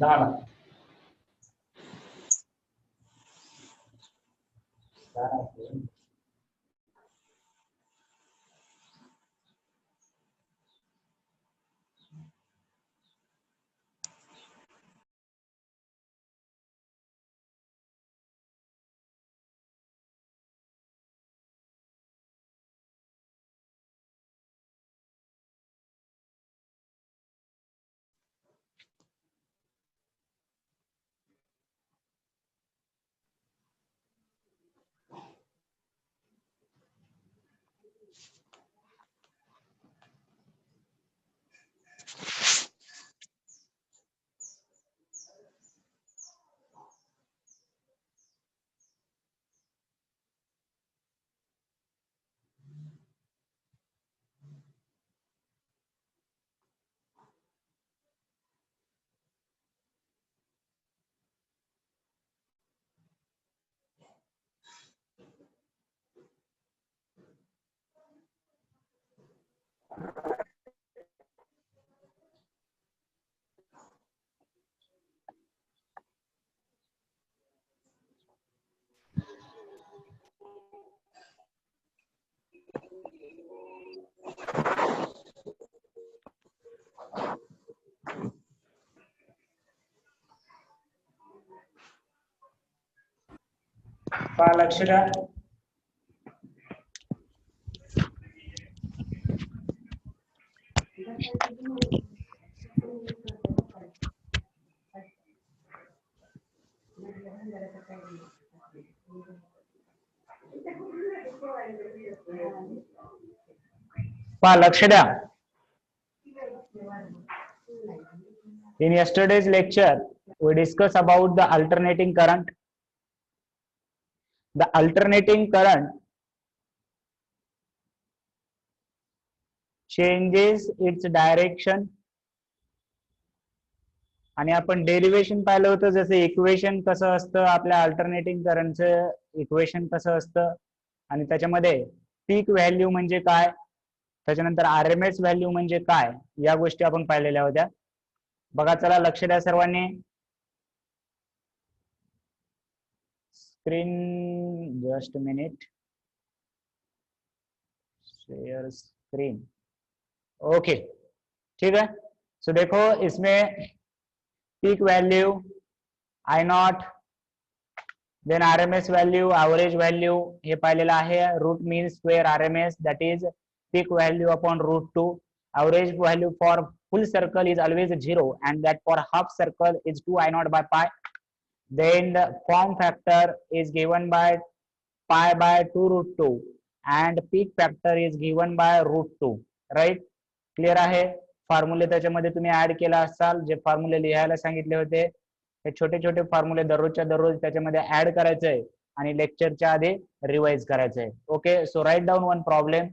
10 लक्ष द्या. लक्ष द्या. In yesterday's lecture, we discussed about the alternating current. The alternating current changes its direction. आणि आपण डेरिवेशन पाहिलं होतं, जसं इक्वेशन कसं असतं आपल्या अल्टरनेटिंग करंटचं इक्वेशन कसं असतं, आणि त्याच्यामध्ये पीक व्हॅल्यू म्हणजे काय, त्याच्यानंतर आरएमएस व्हॅल्यू म्हणजे काय, या गोष्टी आपण पाहिलेल्या होत्या. बघा, चला लक्ष द्या सर्वांनी. Screen just minute, share screen. Okay, ठीक है. सो देखो, इसमें peak value I naught, then RMS value, average value हे पाहिलेलं आहे. Root mean square RMS, that is peak value upon √2. Average value for full circle is always 0 and that for half circle is 2 I naught by pi. Then the form factor is given by pi by 2 √2 and peak factor is given by √2. Right, clear आहे. फॉर्म्युले त्याच्यामध्ये तुम्ही add केला असाल, जे फॉर्म्युले लिहायला सांगितले होते, हे छोटे छोटे फॉर्म्युले दररोजच्या दररोज त्याच्यामध्ये ऍड करायचंय आणि लेक्चरच्या आधी रिवाइज करायचंय. Okay, so write down one problem.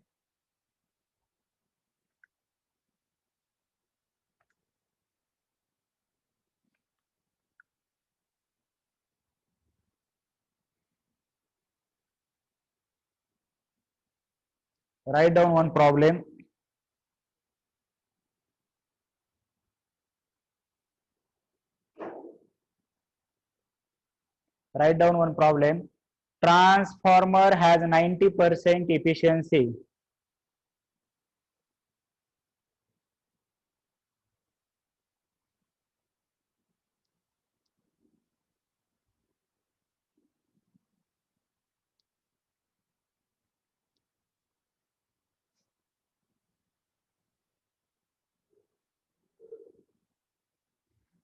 Write down one problem. Write down one problem. Transformer has 90% efficiency.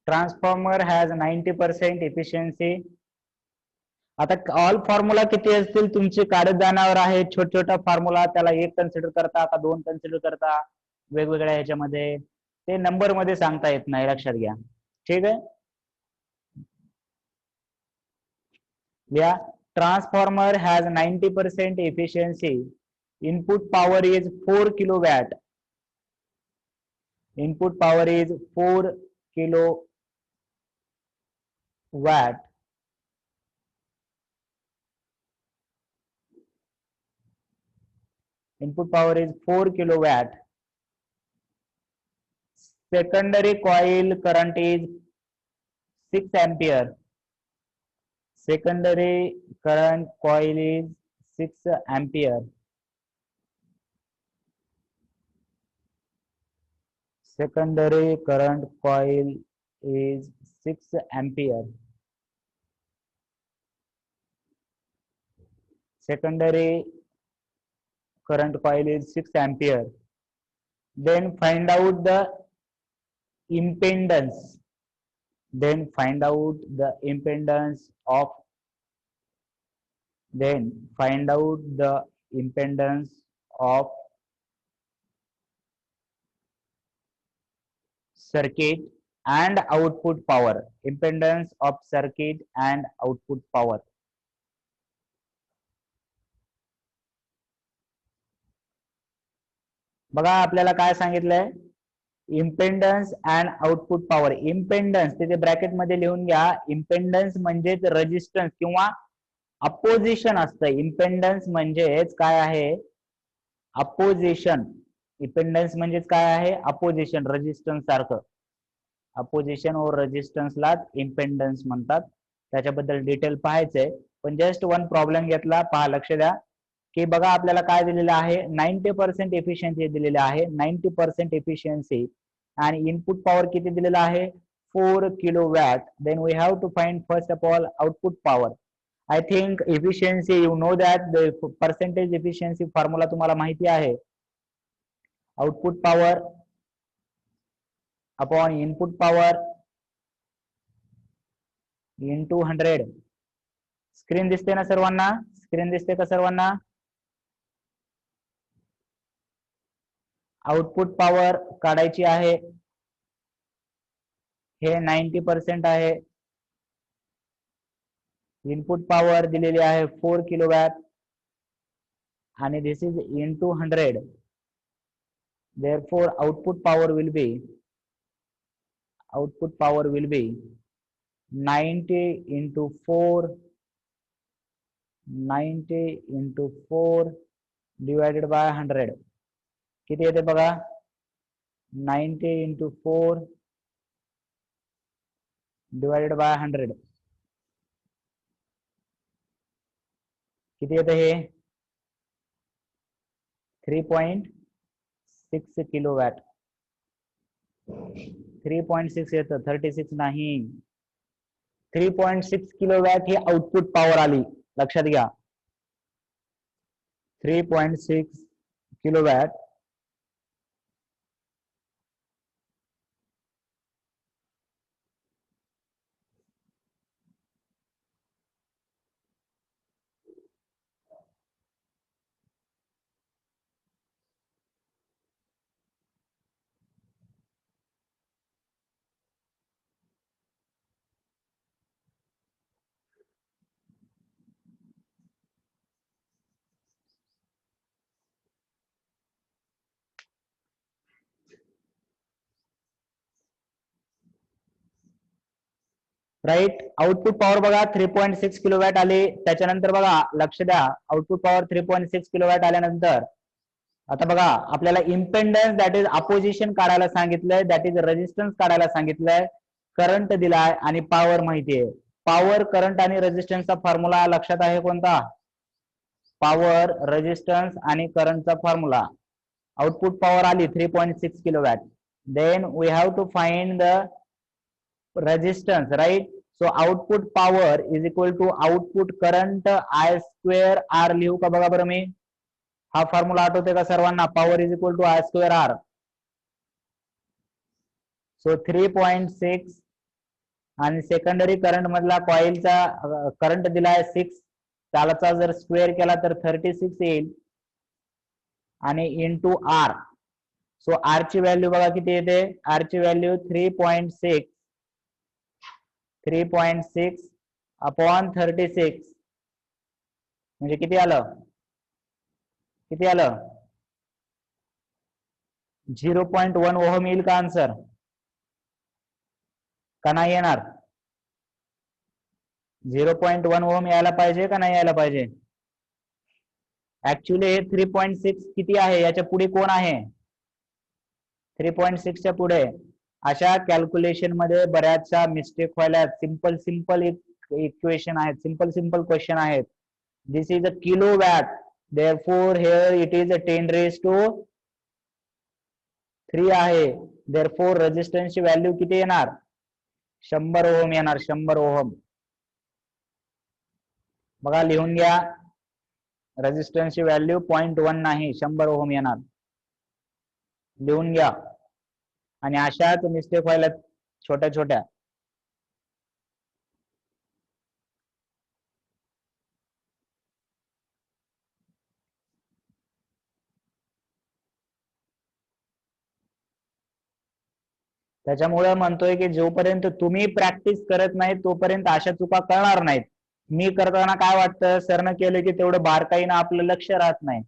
Transformer has 90% efficiency. आता ऑल फॉर्म्युला किती असतील तुमचे काढत जाणार आहे. छोट छोटा फॉर्म्युला, त्याला एक कन्सिडर करता का दोन कन्सिडर करता, वेगवेगळ्या ह्याच्यामध्ये ते नंबर मध्ये सांगता येत नाही, लक्षात घ्या. ठीक आहे. या transformer has 90% efficiency. Input power is 4 kilowatt. Input power is 4 kilowatt. Input power is 4 kilowatt. Secondary coil current is 6 ampere. Secondary current coil is 6 ampere. Secondary current coil is 6 ampere. Secondary current coil is 6 ampere. Then find out the impedance. Then find out the impedance of circuit and output power. Impedance of circuit and output power. बघा आपल्याला काय सांगितलंय, impedance and output power. Impedance तिथे bracket मध्ये लिहून घ्या. Impedance म्हणजेच resistance किंवा अपोजिशन असतं. इम्पेडन्स म्हणजेच काय आहे, अपोजिशन. इम्पेडन्स म्हणजेच काय आहे, अपोजिशन, रेजिस्टन्स सारखं. अपोजिशन और रेजिस्टन्सलाच इम्पेडन्स म्हणतात. त्याच्याबद्दल डिटेल पाहायचंय, पण जस्ट वन प्रॉब्लेम घेतला, पहा, लक्ष द्या की बघा आपल्याला काय दिलेलं आहे, 90% एफिशियन्सी दिलेली आहे, 90% एफिशियन्सी, आणि इनपुट पॉवर किती दिलेला आहे, 4 kilowatt. Then we have to find first of all output power. I think efficiency you know that the percentage efficiency formula तुम्हाला माहिती आहे. Output power upon input power into 100. Screen दिसते ना सर्वांना? स्क्रीन दिसते का सर्वांना? आउटपुट पॉवर काढायची आहे. हे 90% आहे. इनपुट पॉवर दिलेली आहे 4 किलोवॅट आणि दिस is into 100. therefore output power will be 90 into 4 divided by 100. किती येते बघा, 90 into 4 divided by 100. किती येते हे, 3.6 किलोवॅट. 3.6 येतं, 36 नाही. 3.6 किलोवॅट ही आउटपुट पॉवर आली, लक्षात घ्या. 3.6 किलोवॅट. राईट. आउटपुट पॉवर बघा 3.6 किलोवॅट आले. त्याच्यानंतर बघा, लक्ष द्या, आउटपुट पॉवर 3.6 किलोवॅट आल्यानंतर आता बघा आपल्याला इम्पेडन्स दॅट इज अपोजिशन काढायला सांगितलंय, दॅट इज रेजिस्टन्स काढायला सांगितलंय, करंट दिलाय आणि पॉवर माहितीये. पॉवर, करंट आणि रेजिस्टन्सचा फॉर्म्युला लक्षात आहे कोणता? पॉवर, रेजिस्टन्स आणि करंटचा फॉर्म्युला. आउटपुट पॉवर आली 3.6 kilowatt. Then we have to find the resistance, right? So output power is equal to output current I square R. लिहू का बघा बरं मी? हा फॉर्म्युला आठवते का सर्वांना? Power is equal to I square R. So 3.6 आणि सेकंडरी करंट मधला कॉइलचा करंट दिलाय 6, त्याला जर स्क्वेअर केला तर 36 येईल आणि इंटू R. सो R ची व्हॅल्यू बघा किती येते? R ची व्हॅल्यू 3.6 अपॉन 36 म्हणजे किती आलं? 0.1 ओहम येईल का आन्सर? का नाही येणार? 0.1 ओहम यायला पाहिजे का नाही यायला पाहिजे? ऍक्च्युली हे 3.6 किती आहे, याच्या पुढे कोण आहे? 3.6 च्या पुढे अशा कॅल्क्युलेशन मध्ये बऱ्याचशा मिस्टेक व्हायला. सिंपल सिंपल इक्वेशन आहेत, सिंपल सिंपल क्वेश्चन आहेत. This is a kilowatt, therefore here it is a 10⁻³ आहे. देअरफॉर रेजिस्टन्सची व्हॅल्यू किती येणार? 100 ओहम येणार, 100 ओहम. बघा लिहून घ्या, रेजिस्टन्सची व्हॅल्यू 0.1 नाही, 100 ओहम येणार. लिहून घ्या. आणि अशाच मिस्टेक व्हायला छोट्या छोट्या. त्याच्यामुळे म्हणतोय की जोपर्यंत तुम्ही प्रॅक्टिस करत नाही तोपर्यंत अशा चुका कळणार नाहीत. मी करताना काय वाटतं, सरनं केलं की तेवढं बारकाईनं आपलं लक्ष राहत नाही.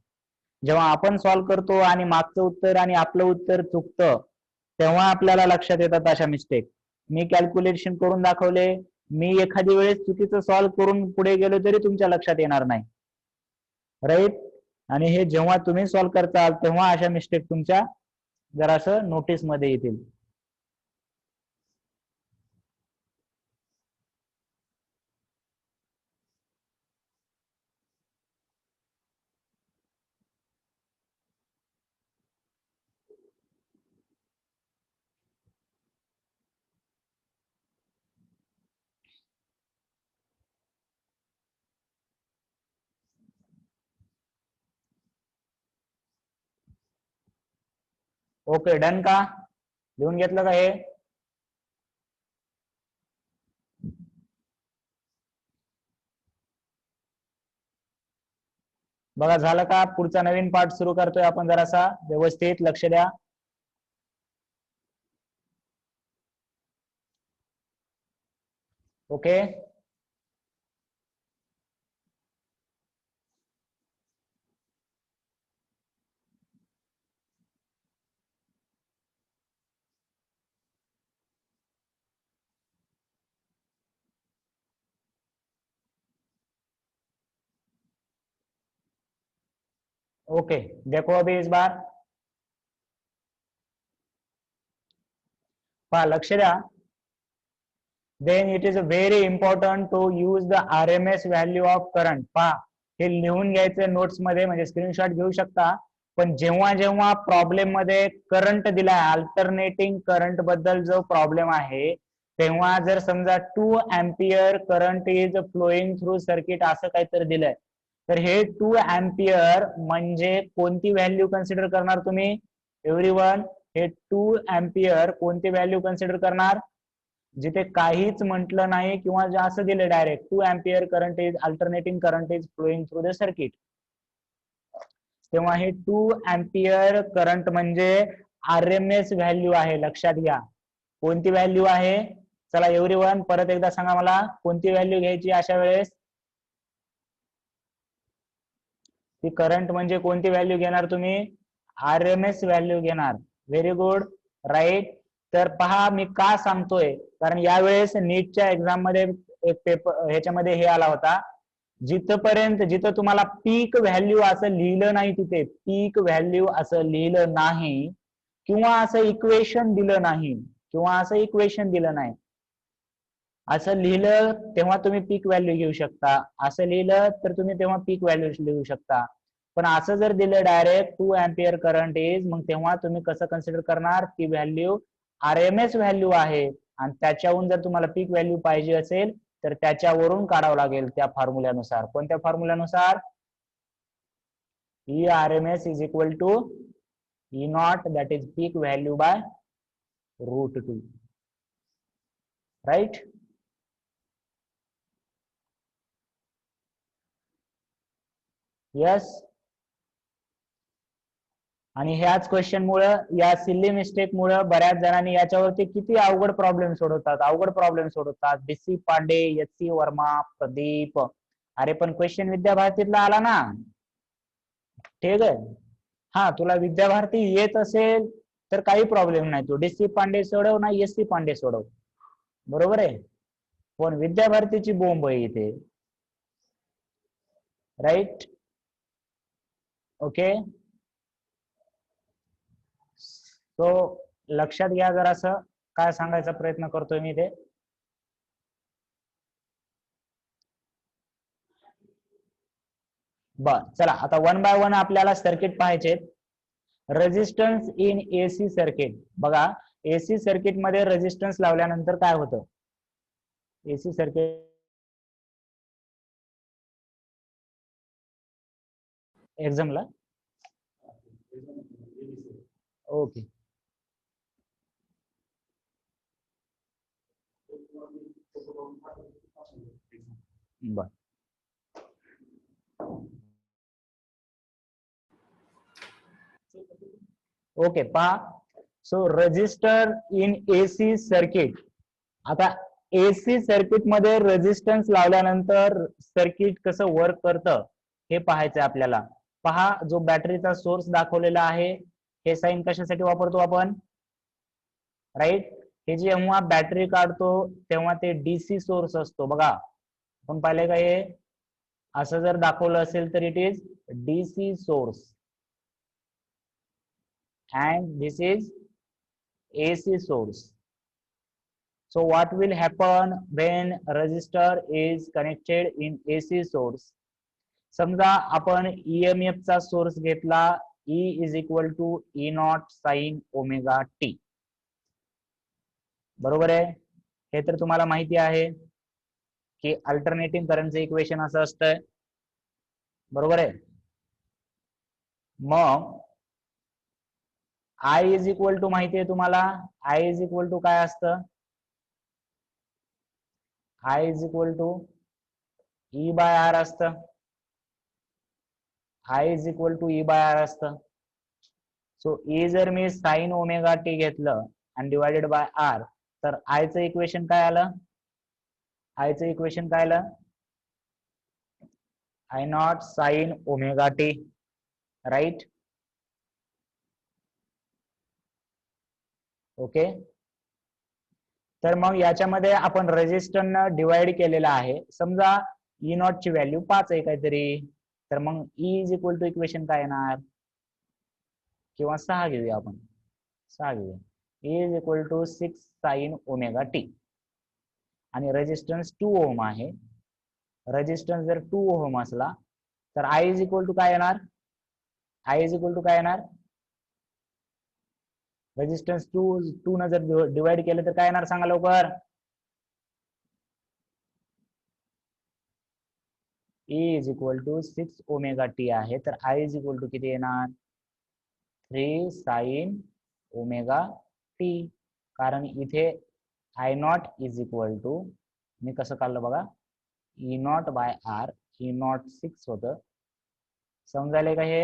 जेव्हा आपण सॉल्व्ह करतो आणि मागचं उत्तर आणि आपलं उत्तर चुकतं, तेव्हा आपल्याला लक्षात येतात अशा मिस्टेक. मी कॅल्क्युलेशन करून दाखवले, मी एखादी वेळेस चुकीचं सॉल्व्ह करून पुढे गेलो तरी तुमच्या लक्षात येणार नाही, राईट. आणि हे जेव्हा तुम्ही सॉल्व्ह करताल तेव्हा अशा मिस्टेक तुमच्या जरासं नोटीस मध्ये येतील. ओके, डन का? लिहून घेतलं का हे? बघा झालं का? पुढचा नवीन पार्ट सुरू करतोय आपण, जरासा व्यवस्थित लक्ष द्या. Okay, okay. देखो अभी इस बार पहा, लक्ष द्या. then it is very important to use the RMS value of current. पहा, हे लिहून घ्यायचं नोट्स मध्ये, म्हणजे स्क्रीनशॉट घेऊ शकता. पण जेव्हा जेव्हा प्रॉब्लेम मध्ये करंट दिलाय, अल्टरनेटिंग करंट बद्दल जो प्रॉब्लेम आहे, तेव्हा जर समजा 2 ampere current is flowing through circuit असं काहीतरी दिलंय, तर हे 2 अँपियर म्हणजे कोणती व्हॅल्यू कन्सिडर करणार तुम्ही एव्हरीवन? हे 2 अँपियर कोणती व्हॅल्यू कन्सिडर करणार? जिथे काहीच म्हटलं नाही किंवा असं दिलं direct 2 ampere current is alternating current is flowing through the circuit, तेव्हा हे 2 अँपियर करंट म्हणजे आरएमएस व्हॅल्यू आहे. लक्षात घ्या, कोणती व्हॅल्यू आहे? चला एव्हरीवन परत एकदा सांगा मला, कोणती व्हॅल्यू घ्यायची अशा वेळेस? ती करंट म्हणजे कोणती व्हॅल्यू घेणार तुम्ही? आरएमएस व्हॅल्यू घेणार. Very good, right. तर पहा मी का सांगतोय, कारण यावेळेस नीटच्या एक्झाम मध्ये एक पेपर ह्याच्यामध्ये हे आला होता, जिथं तुम्हाला पीक व्हॅल्यू असं लिहिलं नाही, तिथे पीक व्हॅल्यू असं लिहिलं नाही किंवा असं इक्वेशन दिलं नाही, असं लिहिलं तेव्हा तुम्ही पीक व्हॅल्यू घेऊ शकता, असं लिहिलं तर तुम्ही तेव्हा पीक व्हॅल्यू लिहू शकता. पण असं जर दिलं डायरेक्ट 2 अँपियर करंट इज, मग तेव्हा तुम्ही कसं कन्सिडर करणार? ती व्हॅल्यू आरएमएस व्हॅल्यू आहे, आणि त्याच्याहून जर तुम्हाला पीक व्हॅल्यू पाहिजे असेल तर त्याच्यावरून काढावं लागेल, त्या फॉर्म्युल्यानुसार. कोणत्या फॉर्म्युल्यानुसार? E RMS is equal to E naught, that is peak value by √2, right. Yes. आणि ह्याच क्वेश्चन मुळे, या सिली मिस्टेक मुळे बऱ्याच जणांनी याच्यावरती किती अवघड प्रॉब्लेम सोडवतात. DC Pande, SC Verma, Pradeep. अरे पण क्वेश्चन विद्याभारतीतला आला ना, ठीक आहे. हा, तुला विद्याभारती येत असेल तर काही प्रॉब्लेम नाही, तू DC पांडे सोडव ना SC पांडे सोडव, बरोबर आहे. पण विद्याभारतीची बोंब आहे इथे, राईट. ओके, तो लक्षात घ्या जरासं. काय सांगायचा प्रयत्न करतोय मी ते? बर चला आता वन बाय वन आपल्याला सर्किट पाहायचे. Resistance in AC circuit. बघा एसी सर्किट मध्ये रेजिस्टन्स लावल्यानंतर काय होतं? एसी सर्किट एक्झामला ओके बर ओके पहा. So resistor in AC circuit. आता एसी सर्किट मध्ये रेजिस्टन्स लावल्यानंतर सर्किट कसं वर्क करतं हे पाहायचं आपल्याला. पहा जो बॅटरीचा सोर्स दाखवलेला आहे हे साइन कशासाठी वापरतो आपण? राईट. हे जेव्हा बॅटरी काढतो तेव्हा ते डीसी सोर्स असतो. बघा आपण पाहिले का हे असं जर दाखवलं असेल तर it is DC source and this is AC source. So what will happen when resistor is connected in AC source? समजा आपण EMF चा सोर्स घेतला, E is equal to E naught sin omega t. बरोबर आहे? हे तर तुम्हाला माहिती आहे की अल्टरनेटिंग करंटचं इक्वेशन असं असतं. बरोबर आहे? मग I इज इक्वल टू माहिती आहे तुम्हाला. I इज इक्वल टू काय असतं? I is equal to E by R असतं. I is equal to E by R असतं. सो E जर मी साइन ओमेगा टी घेतलं आणि डिवायडेड बाय R तर I चं इक्वेशन काय आलं? I चं इक्वेशन काय आलं? I naught sine omega T. Right. Okay. तर मग याच्यामध्ये आपण रेजिस्टरनं डिवाइड केलेला आहे. समजा E नॉट ची व्हॅल्यू 5 आहे काहीतरी, तर मग E is equal to equation काय येणार? किंवा 6 घेऊया आपण. 6 घेऊया. E is equal to 6 sine omega T. आणि रेजिस्टन्स 2 ओम आहे. रेजिस्टन्स जर 2 ओम असला तर I इज इक्वल टू काय येणार? I इज इक्वल टू काय येणार? रेजिस्टन्स 2 न जर डिवाइड केलं तर काय येणार सांगा लवकर? E is equal to 6 omega T आहे तर I इज इक्वल टू किती येणार? 3 साइन ओमेगा टी. कारण इथे I naught is equal to मी कसं काढलं बघा, E naught by R. E naught 6 होतं. समजायला का हे?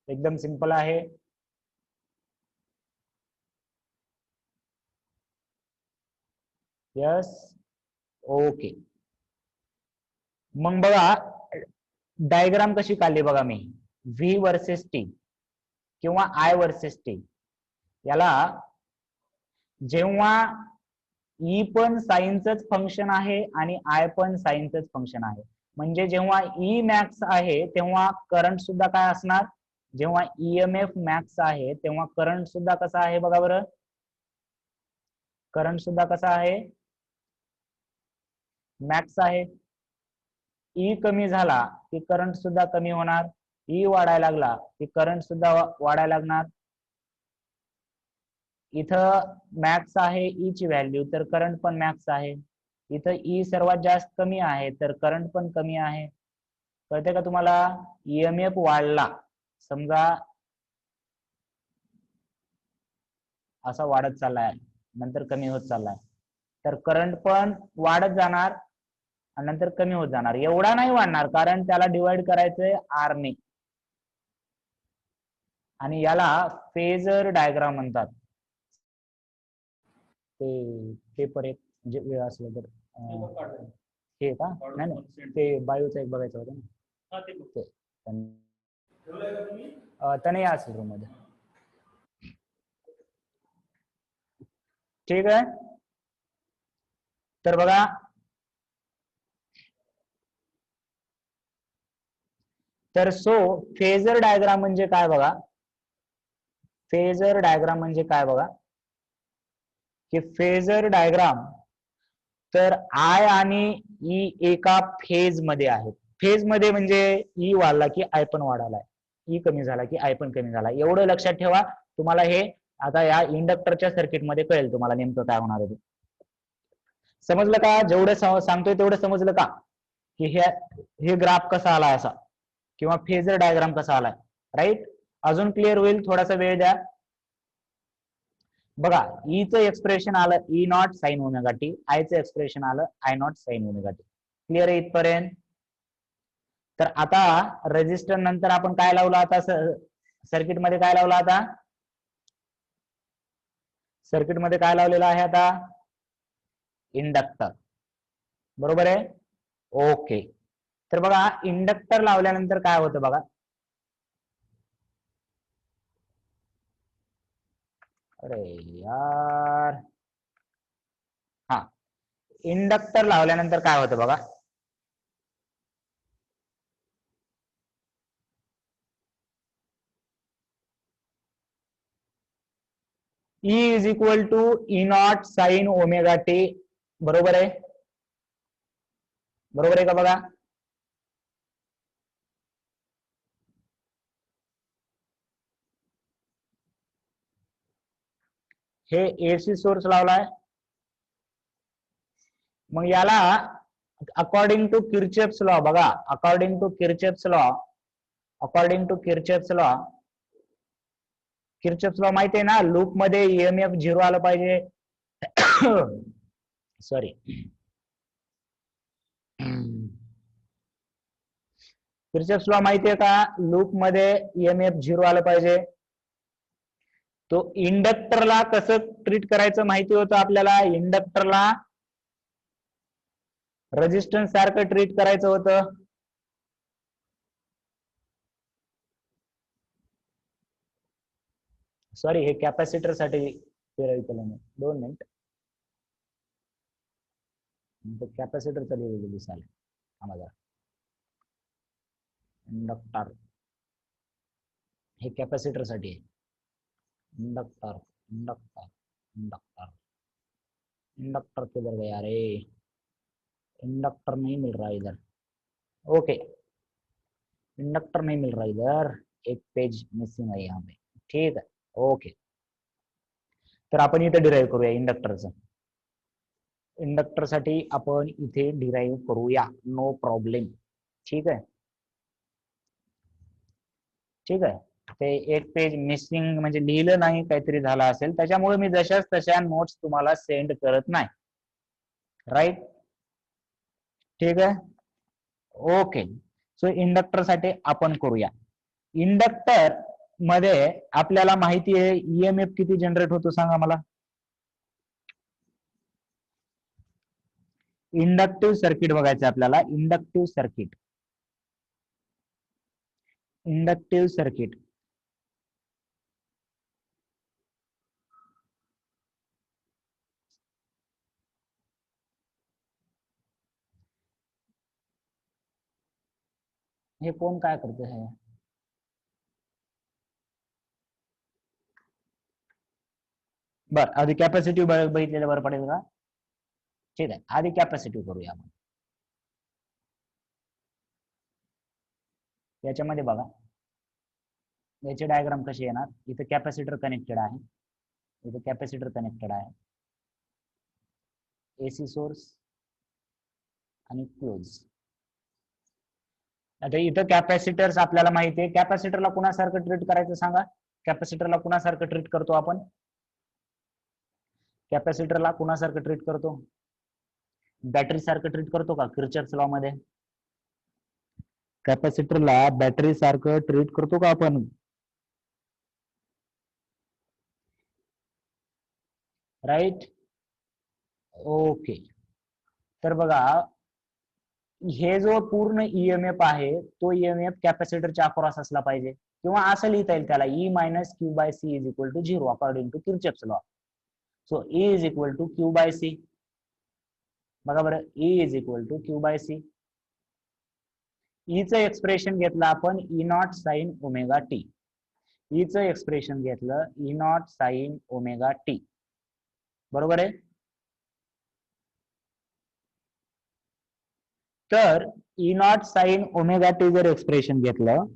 एकदम सिंपल आहे. यस. ओके. मग बघा डायग्राम कशी काढली बघा मी. V वर्सेस T किंवा I वर्सेस T. याला जेव्हा E पण साइनचंच फंक्शन आहे आणि I पण साइनचंच फंक्शन आहे, म्हणजे जेव्हा E मॅक्स आहे तेव्हा करंट सुद्धा काय असणार? जेव्हा EMF मॅक्स आहे तेव्हा करंट सुद्धा कसा आहे बघा बरं? करंट सुद्धा कसा आहे? मॅक्स आहे. E कमी झाला की करंट सुद्धा कमी होणार. E वाढायला लागला की करंट सुद्धा वाढायला लागणार. इथं मॅक्स आहे E ची व्हॅल्यू तर करंट पण मॅक्स आहे. इथं E सर्वात जास्त कमी आहे तर करंट पण कमी आहे. कळते का तुम्हाला? EMF वाढला समजा असा वाढत चाललाय नंतर कमी होत चाललाय तर करंट पण वाढत जाणार आणि नंतर कमी होत जाणार. एवढा नाही वाढणार कारण त्याला डिवाइड करायचंय R ने. आणि याला फेजर डायग्राम म्हणतात. ते पेपर एक म्हणजे वेळ असलं तर हे का? नाही नाही ते बायोचं एक बघायचं होतं ना. त्याने या असेल रूम मध्ये. ठीक आहे. तर बघा तर सो फेजर डायग्राम म्हणजे काय बघा? फेजर डायग्राम म्हणजे काय बघा? की फेजर डायग्राम तर आय आणि ई एका फेज मध्ये आहेत. फेज मध्ये म्हणजे ई वाढला की आय पण वाढालाय, ई कमी झाला की आय पण कमी झाला. एवढं लक्षात ठेवा. तुम्हाला हे आता या इंडक्टरच्या सर्किट मध्ये कळेल तुम्हाला नेमकं काय होणार आहे. समजलं का? जेवढं सांगतोय तेवढं समजलं का? की हे ग्राफ कसा आलाय असा, किंवा फेजर डायग्राम कसा आलाय. राईट. अजून क्लिअर होईल, थोडासा वेळ द्या. बघा, ई चं एक्सप्रेशन आलं E naught sine omega T, I चं एक्सप्रेशन आलं I naught sine omega T. Clear आहे इथपर्यंत? तर आता रेजिस्टर नंतर आपण काय लावलं, आता सर्किट मध्ये काय लावलं, आता सर्किट मध्ये काय लावलेलं आहे, आता इंडक्टर. बरोबर आहे. ओके. तर बघा, इंडक्टर लावल्यानंतर काय होतं बघा. अरे यार, हा, इंडक्टर लावल्यानंतर काय होतं बघा. E is equal to E naught sine omega T. बरोबर आहे. बरोबर आहे का? बघा, हे एसी सोर्स लावलाय. मग याला अकॉर्डिंग टू किर्चॉफ्स लॉ, बघा, according to Kirchhoff's law, according to Kirchhoff's law, Kirchhoff's law माहिती आहे ना, लूप मध्ये ईएमएफ 0 आलं पाहिजे. सॉरी, किर्चॉफ्स लॉ माहितीये का? लूप मध्ये ईएमएफ 0 आलं पाहिजे. तो इंडक्टरला कसं ट्रीट करायचं माहिती होतं आपल्याला. इंडक्टरला रेजिस्टन्स सारखं ट्रीट करायचं होतं. सॉरी, हे कॅपॅसिटर साठी केलं मी. 2 मिनिट. कॅपॅसिटर लिहिलेलं दिसाल आम्हाला. इंडक्टर हे कॅपॅसिटर साठी आहे. इंडक्टर इंडक्टर इंडक्टर इंडक्टर किधर गया रे? इंडक्टर नहीं मिल रहा इधर. ओके, इंडक्टर नहीं मिल रहा इधर, एक पेज मिसिंग आहे यहाँ पे. ठीक आहे. ओके, तर आपण इथे डिराईव्ह करूया इंडक्टरचं. इंडक्टर साठी आपण इथे डिराईव्ह करूया, नो प्रॉब्लेम. ठीक आहे. ठीक आहे. ते एक पेज मिसिंग म्हणजे लिहिलं नाही, काहीतरी झालं असेल, त्याच्यामुळे मी जशाच तशा नोट्स तुम्हाला सेंड करत नाही. राईट. ठीक आहे. ओके. सो इंडक्टर साठी आपण करूया. इंडक्टर मध्ये आपल्याला माहिती आहे ईएमएफ किती जनरेट होतो, सांगा मला. इंडक्टिव्ह सर्किट बघायचं आपल्याला. Inductive circuit, inductive circuit. हे कोण काय करते है? बर, आधी कॅपॅसिटिव्ह बघितलेलं बरं पडेल का? ठीक आहे, आधी कॅपॅसिटिव्ह करूया आपण. याच्यामध्ये बघा, याचे डायग्राम कसे येणार. इथे कॅपॅसिटर कनेक्टेड आहे, इथे कॅपॅसिटर कनेक्टेड आहे, एसी सोर्स आणि क्लोज. आता इथं कॅपॅसिटर्स आपल्याला माहिती आहे. कॅपॅसिटरला कुणासारखं ट्रीट करायचं सांगा. कॅपॅसिटरला कुणासारखं ट्रीट करतो आपण? कॅपॅसिटरला कुणासारखं ट्रीट करतो? बॅटरी सारखं ट्रीट करतो का किर्चॉफ्स लॉ मध्ये? कॅपॅसिटरला बॅटरी सारखं ट्रीट करतो का आपण? राईट. ओके. तर बघा, हे जो पूर्ण ईएमएफ आहे तो ईएमएफ कॅपॅसिटरच्या अक्रॉस असला पाहिजे, किंवा असं लिहिता येईल त्याला, E minus Q by C is equal to 0 according to Kirchhoff's law. So E is equal to Q by C. बघा बरं, E is equal to Q by C. ईचं एक्सप्रेशन घेतलं आपण E naught sine omega T. ईचं expression घेतलं E naught sine omega T. बरोबर आहे. तर E naught sine omega T जर एक्सप्रेशन घेतलं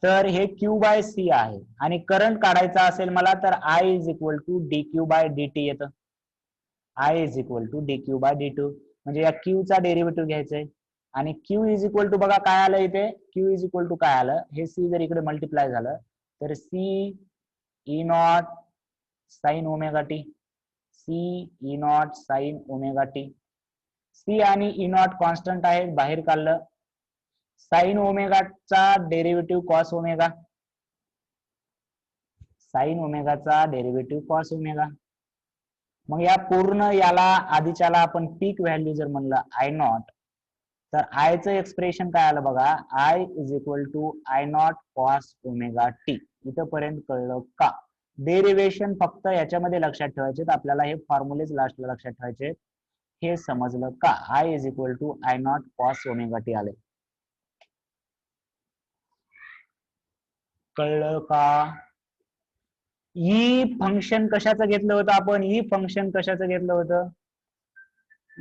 तर हे क्यू बाय सी आहे आणि करंट काढायचा असेल मला तर I is equal to D Q by D T येतं. I is equal to D Q by D two म्हणजे या क्यू चा डेरिव्हेटिव्ह घ्यायचंय आणि क्यू इज इक्वल टू बघा काय आलं इथे क्यू इज इक्वल टू काय आलं हे सी जर इकडे मल्टिप्लाय झालं तर C E naught sine omega T C E naught sine omega T C आणि ई नॉट कॉन्स्टंट आहे बाहेर काढलं साइन ओमेगाचा डेरिव्हेटिव्ह कॉस ओमेगा साइन ओमेगाचा डेरिव्हेटिव्ह कॉस ओमेगा मग या पूर्ण याला आधीच्याला आपण पीक व्हॅल्यू जर म्हणलं आय नॉट तर आय चं एक्सप्रेशन काय आलं बघा I is equal to I naught cos omega T इथपर्यंत कळलं का डेरिव्हेशन फक्त याच्यामध्ये लक्षात ठेवायचे आपल्याला हे फॉर्म्युलेच लास्टला लक्षात ठेवायचे हे समजलं का I is equal to I naught cos omega T आले कळलं का ई फंक्शन कशाचं घेतलं होतं आपण ई फंक्शन कशाचं घेतलं होतं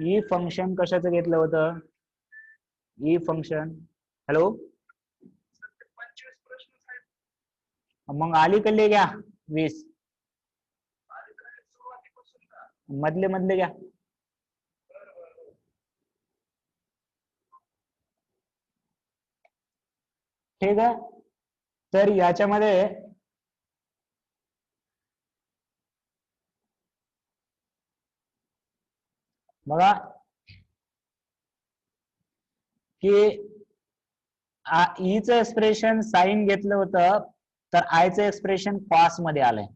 ई फंक्शन कशाचं घेतलं होतं ई फंक्शन हॅलो मग अलीकडले घ्या 20 मधले मधले घ्या ठीक आहे तर याच्यामध्ये बघा की ईचं एक्सप्रेशन साइन घेतलं होतं तर आयचं एक्सप्रेशन कॉस मध्ये आलंय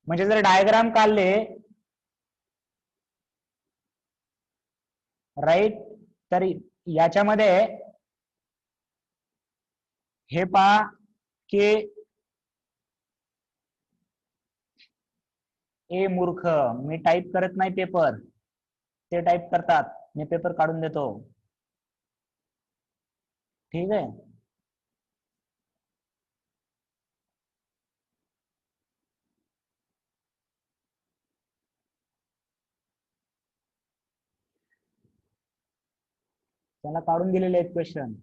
म्हणजे जर डायग्राम काढले राईट तर याच्यामध्ये हे पहा की ए मूर्ख मी टाईप करत नाही पेपर ते टाईप करतात मी पेपर काढून देतो ठीक आहे त्याला काढून दिलेले आहेत क्वेश्चन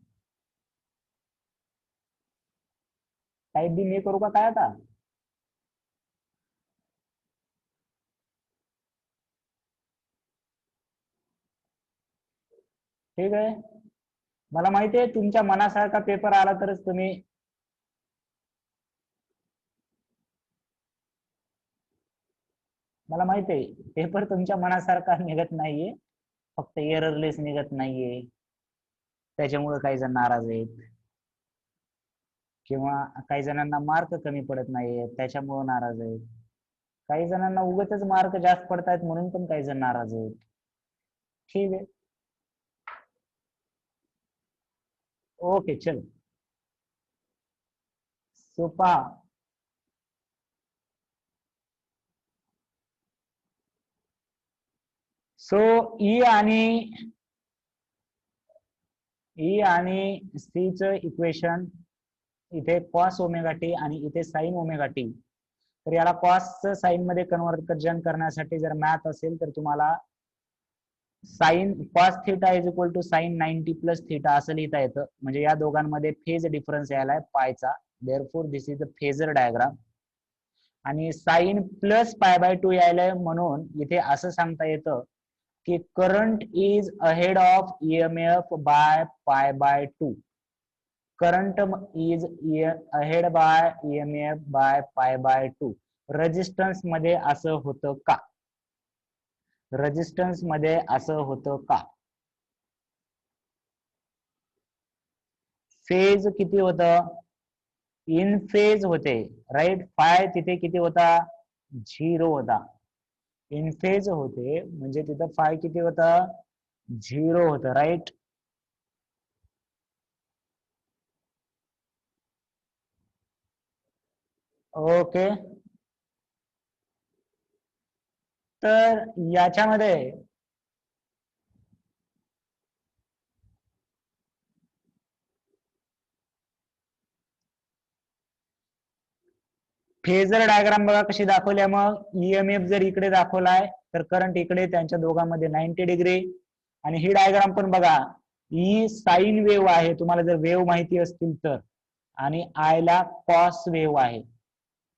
टाईप बी मी करू का काय आता ठीक आहे मला माहिती आहे तुमच्या मनासारखा पेपर आला तरच तुम्ही मला माहिती आहे पेपर तुमच्या मनासारखा निघत नाहीये फक्त एररलेस निघत नाहीये त्याच्यामुळे काही जण नाराज आहेत किंवा काही जणांना मार्क कमी पडत नाहीये त्याच्यामुळे नाराज आहेत काही जणांना उगाचच मार्क जास्त पडतायत म्हणून पण काही जण नाराज आहेत ठीक आहे ओके चल सोपा सो ई आणि सी च इक्वेशन इथे कॉस ओमेगा टी आणि इथे साइन ओमेगा टी तर याला कॉस साइन मध्ये कन्वर्जन करण्यासाठी जर मॅथ असेल तर तुम्हाला sine cos theta is equal to sine 90 plus theta असं लिहिता येतं म्हणजे या दोघांमध्ये फेज डिफरन्स यायलाय पायचा therefore this is the phasor diagram आणि साइन प्लस पाय बाय 2 यायलाय म्हणून इथे असं सांगता येतं की current is ahead of EMF by pi by 2 current is ahead by EMF by pi by 2 resistance मध्ये असं होतं का रेजिस्टन्स मध्ये असं होतं का फेज किती होतं इन फेज होते राईट फाय तिथे किती होता 0 होता इन फेज होते म्हणजे तिथं फाय किती होता 0 होतं राईट ओके तर याच्यामध्ये फेजर डायग्राम बघा कशी दाखवल्या मग ईएमएफ जर इकडे दाखवलाय तर करंट इकडे, त्यांच्या दोघांमध्ये 90 डिग्री. आणि ही डायग्राम पण बघा, ही साइन वेव्ह आहे, तुम्हाला जर वेव्ह माहिती असतील तर, आणि आय ला कॉस वेव्ह आहे.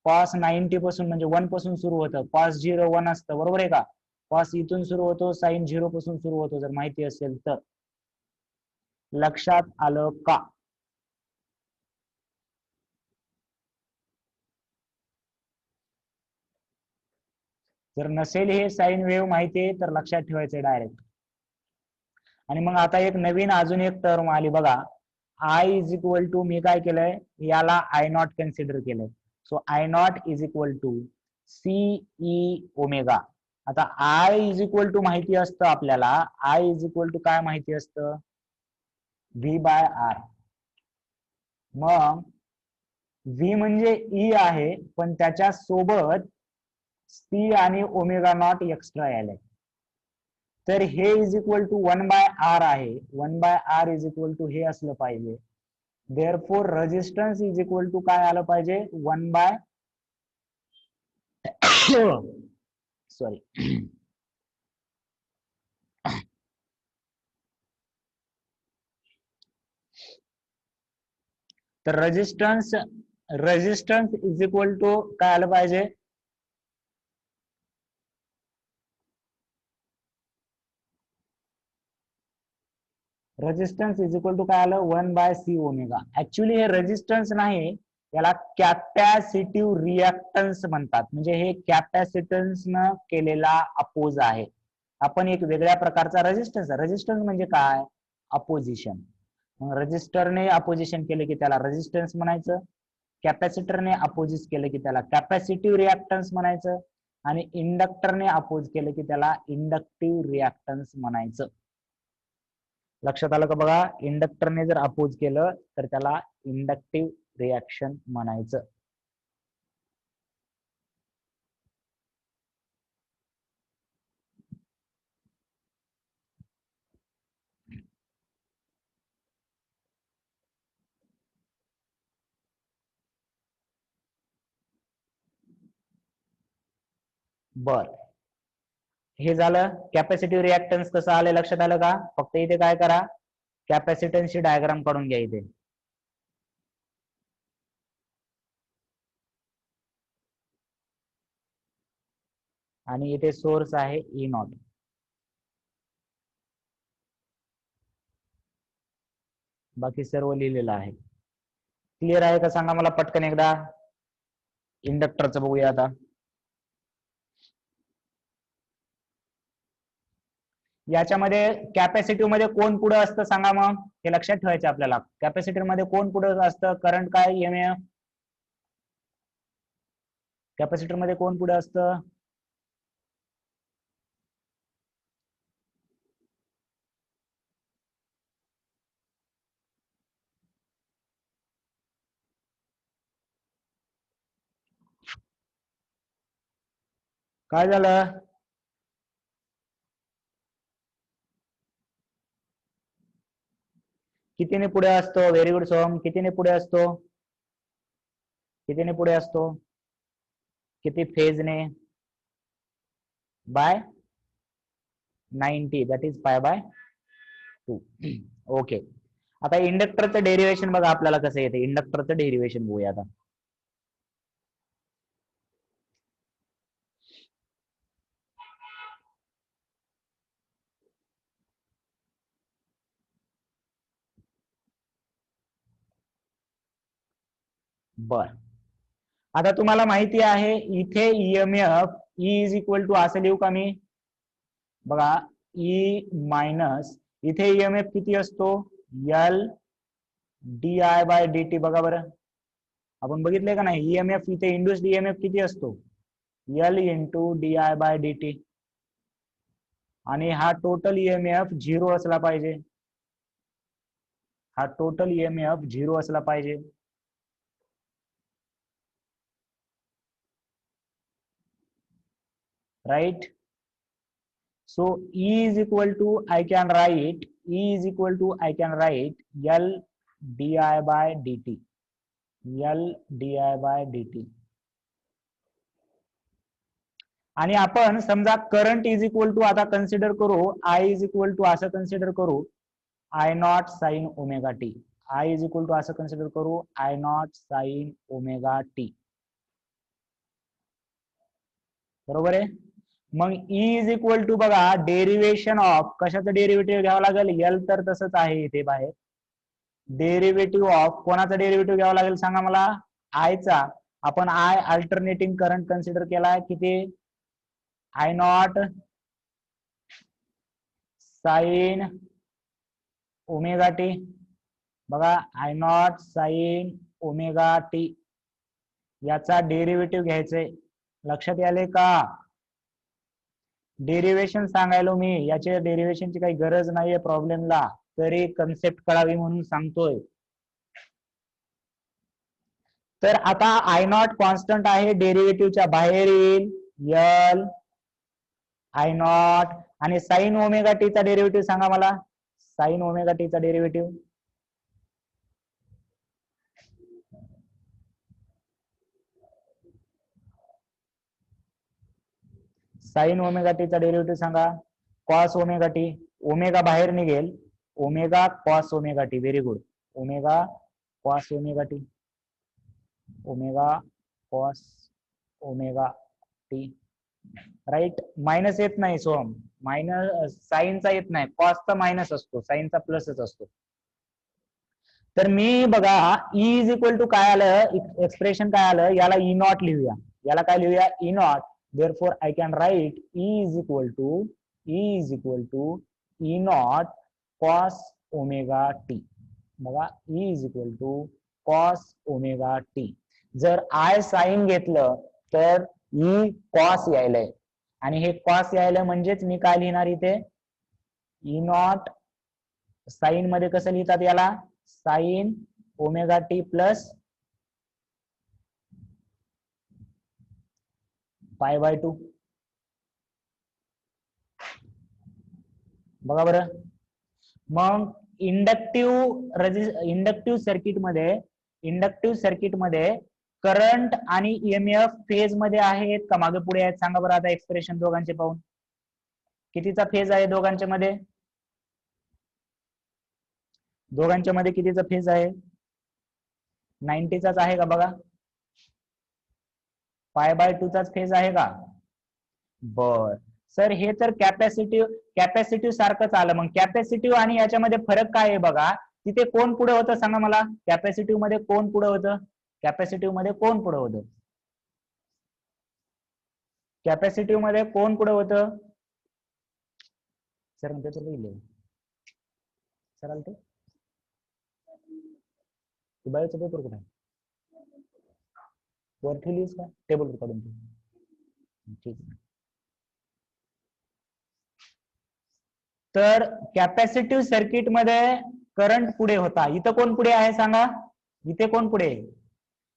कॉस 90 पासून म्हणजे 1 पासून सुरू होतं, कॉस 0 1 असतं, बरोबर आहे का? कॉस इथून सुरू होतो, साइन 0 पासून सुरू होतो, जर माहिती असेल तर. लक्षात आलं का? जर नसेल हे साइन वेव्ह माहिती आहे तर लक्षात ठेवायचं डायरेक्ट. आणि मग आता एक नवीन अजून एक टर्म आली बघा, आय इज इक्वल टू, मी काय केलंय याला आय नॉट कन्सिडर केलंय. So I naught is equal to CE omega. आता आय इज इक्वल टू माहिती असतं आपल्याला, आय इज इक्वल टू काय माहिती असतं, व्ही बाय आर. मग व्ही म्हणजे ई आहे, पण त्याच्या सोबत सी आणि ओमेगा नॉट एक्स्ट्रा यायला, तर हे is equal to 1 by R आहे. 1 by R is equal to हे असलं पाहिजे. Therefore resistance is equal to काय आलं पाहिजे, 1 बाय सॉरी तर रेजिस्टन्स इज इक्वल टू काय आलं पाहिजे, रेजिस्टन्स इज इक्वल टू काय आलं, 1 बाय सी ओमेगा. ऍक्च्युली हे रेजिस्टन्स नाही, याला कॅपॅसिटिव्ह रिॲक्टन्स म्हणतात. म्हणजे हे कॅपॅसिटन्स न केलेला अपोज आहे. आपण एक वेगळ्या प्रकारचा रेजिस्टन्स म्हणजे काय, अपोजिशन. मग रेजिस्टरने अपोजिशन केले की त्याला रेजिस्टन्स म्हणायचं, कॅपॅसिटरने अपोजिस केलं की त्याला कॅपॅसिटिव्ह रिॲक्टन्स म्हणायचं, आणि इंडक्टरने अपोज केलं की त्याला इंडक्टिव्ह रिॲक्टन्स म्हणायचं. लक्षात आलं का बघा, इंडक्टरने जर अपोज केलं तर त्याला इंडक्टिव्ह रिॲक्शन म्हणायचं. बर, हे झालं कॅपॅसिटिव्ह रिॲक्टन्स कसं आलं, लक्षात आलं का? फक्त इथे काय करा, कॅपॅसिटन्सची डायग्राम काढून घ्या इथे. आणि इथे सोर्स आहे ई नॉट. बाकी सर्व लिहिलेलं आहे. क्लिअर आहे का सांगा मला पटकन एकदा. इंडक्टरचं बघूया आता. याच्यामध्ये कॅपॅसिटिव्ह मध्ये कोण पुढे असतं सांगा, मग हे लक्षात ठेवायचं आपल्याला. कॅपॅसिटिव्ह मध्ये कोण पुढे असतं, करंट काय, ईएमएफ. कॅपॅसिटर मध्ये कोण पुढे असतं, काय झालं, कितीने पुढे असतो, व्हेरी गुड सोहम, कितीने पुढे असतो, कितीने पुढे असतो, किती फेजने, by 90, that is pi by 2. Okay, आता इंडक्टरचं डेरिवेशन बघा आपल्याला कसं येते, इंडक्टरचं डेरिवेशन बघूया आता. बर, आता तुम्हाला माहिती आहे इथे EMF E is equal to असं लिहू का मी, बघा ई मायनस इथे ईएमएफ किती असतो, L D I by D T. बघा बरं, आपण बघितलंय का नाही, ईएमएफ इथे इंड्यूस्ड ईएमएफ किती असतो, L into D I by D T. आणि हा टोटल ईएमएफ 0 असला पाहिजे, हा टोटल ईएमएफ 0 असला पाहिजे. Right. So E is equal to, I can write, E is equal to, I can write L di by dt, L di by dt. आणि आपण समजा करंट इज इक्वल टू आता consider करू I is equal to असं consider करू I naught sine omega T. I is equal to असं consider करू I naught sine omega T. बरोबर आहे. मग ई इज इक्वल टू बघा डेरिवेशन ऑफ कशाचं डेरिव्हेटिव्ह घ्यावं लागेल एल तर तसंच आहे इथे बाहेर. डेरिव्हेटिव्ह ऑफ कोणाचा डेरिव्हेटिव्ह घ्यावा लागेल सांगा मला आयचा. आपण आय अल्टरनेटिंग करंट कन्सिडर केलाय किती I naught sine omega T. बघा I naught sine omega T याचा डेरिव्हेटिव्ह घ्यायचंय. लक्षात आले का. डेरिव्हेशन सांगायलो मी याच्या डेरिव्हेशनची काही गरज नाहीये प्रॉब्लेमला तरी कन्सेप्ट कळावी म्हणून सांगतोय. तर आता आय नॉट कॉन्स्टंट आहे डेरिव्हेटिव्हच्या बाहेर येईल एल आय नॉट आणि साइन ओमेगा टीचा डेरिव्हेटिव्ह सांगा मला साइन ओमेगा टीचा डेरिव्हेटिव्ह साइन ओमेगा टीचा डेरिव्हेटिव्ह सांगा कॉस ओमेगा टी. ओमेगा बाहेर निघेल omega cos omega T. Very good. Omega cos omega T omega cos omega T right. Minus येत नाही सोम मायनस साईनचा येत नाही कॉसचा मायनस असतो साईनचा प्लसच असतो. तर मी बघा ई इज इक्वल टू काय आलं एक्सप्रेशन काय आलं याला ई नॉट लिहूया. याला काय लिहूया E not. therefore I can write E is equal to E naught cos omega t. बघा E is equal to cos omega t. जर I साइन घेतलं तर E cos यायलंय आणि हे cos यायलंय म्हणजेच मी काय लिहिणार इथे E नॉट साइन मध्ये कसं लिहितात याला sign omega T plus pi by 2. बघा बरं. मग इंडक्टिव्ह सर्किट मध्ये करंट आणि ईएमएफ फेज मध्ये आहेत का मागे पुढे आहेत सांगा बरं आता एक्सप्रेशन दोघांचे पाहून कितीचा फेज आहे दोघांच्या मध्ये कितीचा फेज आहे 90चाच आहे का बघा पाय बाय 2 चाच फेज आहे का. बर सर हे तर कॅपॅसिटिव्ह सारखंच आलं. मग कॅपॅसिटिव्ह आणि याच्यामध्ये फरक काय आहे बघा. तिथे कोण पुढे होतं सांगा मला कॅपॅसिटिव्ह मध्ये कोण पुढे होतं कॅपॅसिटिव्ह मध्ये कोण पुढे होतं कॅपॅसिटिव्ह मध्ये कोण पुढे होतं सर म्हणते लिहिलं सर आलते बायोचा पेपर कुठे वर ठेवलीस का टेबल काढून ठीक. तर कॅपॅसिटिव्ह सर्किट मध्ये करंट पुढे होता. इथं कोण पुढे आहे सांगा इथे कोण पुढे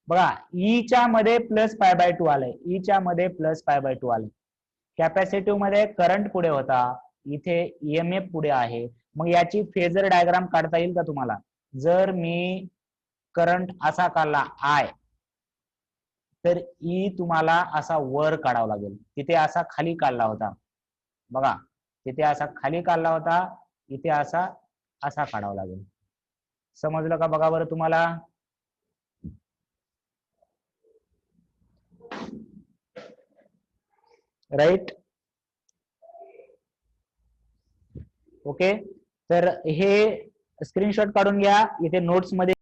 बघा ईच्या मध्ये प्लस पाय बाय 2 आलंय ईच्या मध्ये प्लस पाय बाय 2 आलंय. कॅपॅसिटिव्ह मध्ये करंट पुढे होता इथे ईएमएफ पुढे आहे. मग याची फेजर डायग्राम काढता येईल का तुम्हाला. जर मी करंट असा काढला आय तर ई तुम्हाला असा वर काढावा लागेल. तिथे असा खाली काढला होता बघा तिथे असा खाली काढला होता इथे असा काढावा लागेल. समजलं का बघा बरं तुम्हाला. Right okay. तर हे स्क्रीनशॉट काढून घ्या इथे नोट्स मध्ये